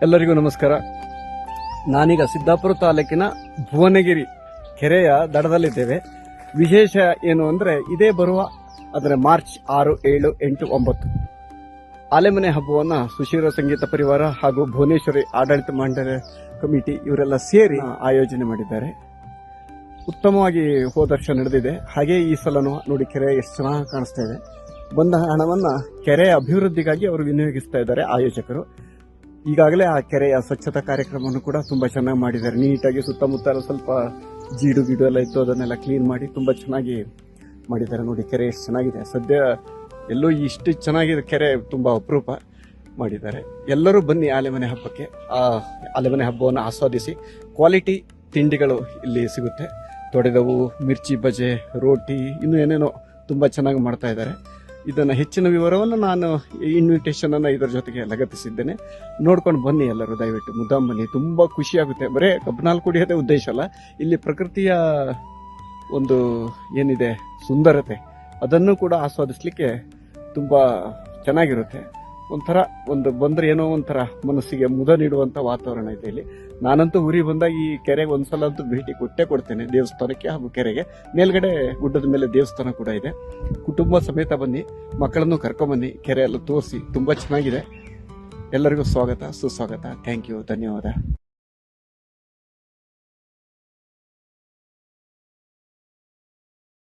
ಎಲ್ಲರಿಗೂ ನಮಸ್ಕಾರ. ನಾನೀಗ ಸಿದ್ದಾಪುರ ತಾಲೂಕಿನ ಭುವನಗಿರಿ ಕೆರೆಯ ದಡದಲ್ಲಿದ್ದೇವೆ. ವಿಶೇಷ ಏನು ಅಂದರೆ ಇದೇ ಬರುವ ಅಂದರೆ ಮಾರ್ಚ್ 6, 7, 8, 9 ಆಲೆಮನೆ ಹಬ್ಬವನ್ನು ಸುಶೀರ ಸಂಗೀತ ಪರಿವಾರ ಹಾಗೂ ಭುವನೇಶ್ವರಿ ಆಡಳಿತ ಮಂಡಳಿ ಕಮಿಟಿ ಇವರೆಲ್ಲ ಸೇರಿ ಆಯೋಜನೆ ಮಾಡಿದ್ದಾರೆ. ಉತ್ತಮವಾಗಿ ಹೋದ ವರ್ಷ ನಡೆದಿದೆ. ಹಾಗೆ ಈ ಸಲನೂ ನೋಡಿ ಕೆರೆ ಎಷ್ಟು ಚೆನ್ನಾಗಿ ಕಾಣಿಸ್ತಾ ಇದೆ. ಬಂದ ಹಣವನ್ನ ಕೆರೆಯ ಅಭಿವೃದ್ಧಿಗಾಗಿ ಅವರು ವಿನಿಯೋಗಿಸ್ತಾ ಇದ್ದಾರೆ ಆಯೋಜಕರು. ಈಗಾಗಲೇ ಆ ಕೆರೆಯ ಸ್ವಚ್ಛತಾ ಕಾರ್ಯಕ್ರಮವನ್ನು ಕೂಡ ತುಂಬಾ ಚೆನ್ನಾಗಿ ಮಾಡಿದ್ದಾರೆ. ನೀಟಾಗಿ ಸುತ್ತಮುತ್ತ ಸ್ವಲ್ಪ ಜೀಡು ಗೀಡು ಎಲ್ಲ ಇತ್ತು, ಅದನ್ನೆಲ್ಲ ಕ್ಲೀನ್ ಮಾಡಿ ತುಂಬಾ ಚೆನ್ನಾಗಿ ಮಾಡಿದ್ದಾರೆ. ನೋಡಿ ಕೆರೆ ಎಷ್ಟು ಚೆನ್ನಾಗಿದೆ. ಸದ್ಯ ಎಲ್ಲೋ ಇಷ್ಟು ಚೆನ್ನಾಗಿದೆ ಕೆರೆ, ತುಂಬಾ ಅಪರೂಪ ಮಾಡಿದ್ದಾರೆ. ಎಲ್ಲರೂ ಬನ್ನಿ ಆಲೆಮನೆ ಹಬ್ಬಕ್ಕೆ. ಆ ಆಲೆಮನೆ ಹಬ್ಬವನ್ನು ಆಸ್ವಾದಿಸಿ. ಕ್ವಾಲಿಟಿ ತಿಂಡಿಗಳು ಇಲ್ಲಿ ಸಿಗುತ್ತೆ. ತೊಡೆದವು, ಮಿರ್ಚಿ ಬಜೆ, ರೋಟಿ, ಇನ್ನು ಏನೇನೋ ತುಂಬಾ ಚೆನ್ನಾಗಿ ಮಾಡ್ತಾ ಇದ್ದಾರೆ. ಇದನ್ನ ಹೆಚ್ಚಿನ ವಿವರವನ್ನು ನಾನು ಇನ್ವಿಟೇಷನ್ ಅನ್ನು ಇದರ ಜೊತೆಗೆ ಲಗತ್ತಿಸಿದ್ದೇನೆ. ನೋಡ್ಕೊಂಡು ಬನ್ನಿ ಎಲ್ಲರೂ, ದಯವಿಟ್ಟು ಮುದ್ದಾಂ ಬನ್ನಿ. ತುಂಬಾ ಖುಷಿ ಆಗುತ್ತೆ. ಬರೇ ಕಬ್ಬಿನಾಲ್ ಕುಡಿಯೋದೇ ಉದ್ದೇಶ ಅಲ್ಲ, ಇಲ್ಲಿ ಪ್ರಕೃತಿಯ ಒಂದು ಏನಿದೆ ಸುಂದರತೆ ಅದನ್ನು ಕೂಡ ಆಸ್ವಾದಿಸ್ಲಿಕ್ಕೆ ತುಂಬಾ ಚೆನ್ನಾಗಿರುತ್ತೆ. ಒಂಥರ ಬಂದ್ರೆ ಏನೋ ಒಂಥರ ಮನಸ್ಸಿಗೆ ಮುದ ನೀಡುವಂತ ವಾತಾವರಣ ಇದೆ ಇಲ್ಲಿ. ನಾನಂತೂ ಊರಿ ಬಂದಾಗ ಈ ಕೆರೆಗೆ ಒಂದ್ಸಲ ಅಂತೂ ಭೇಟಿ ಕೊಡ್ತೇನೆ, ದೇವಸ್ಥಾನಕ್ಕೆ ಹಾಗೂ ಕೆರೆಗೆ. ಮೇಲ್ಗಡೆ ಗುಡ್ಡದ ಮೇಲೆ ದೇವಸ್ಥಾನ ಕೂಡ ಇದೆ. ಕುಟುಂಬ ಸಮೇತ ಬನ್ನಿ, ಮಕ್ಕಳನ್ನು ಕರ್ಕೊಂಬನ್ನಿ, ಕೆರೆ ಎಲ್ಲ ತೋರಿಸಿ. ತುಂಬಾ ಚೆನ್ನಾಗಿದೆ. ಎಲ್ಲರಿಗೂ ಸ್ವಾಗತ, ಸುಸ್ವಾಗತ. ಥ್ಯಾಂಕ್ ಯು, ಧನ್ಯವಾದ.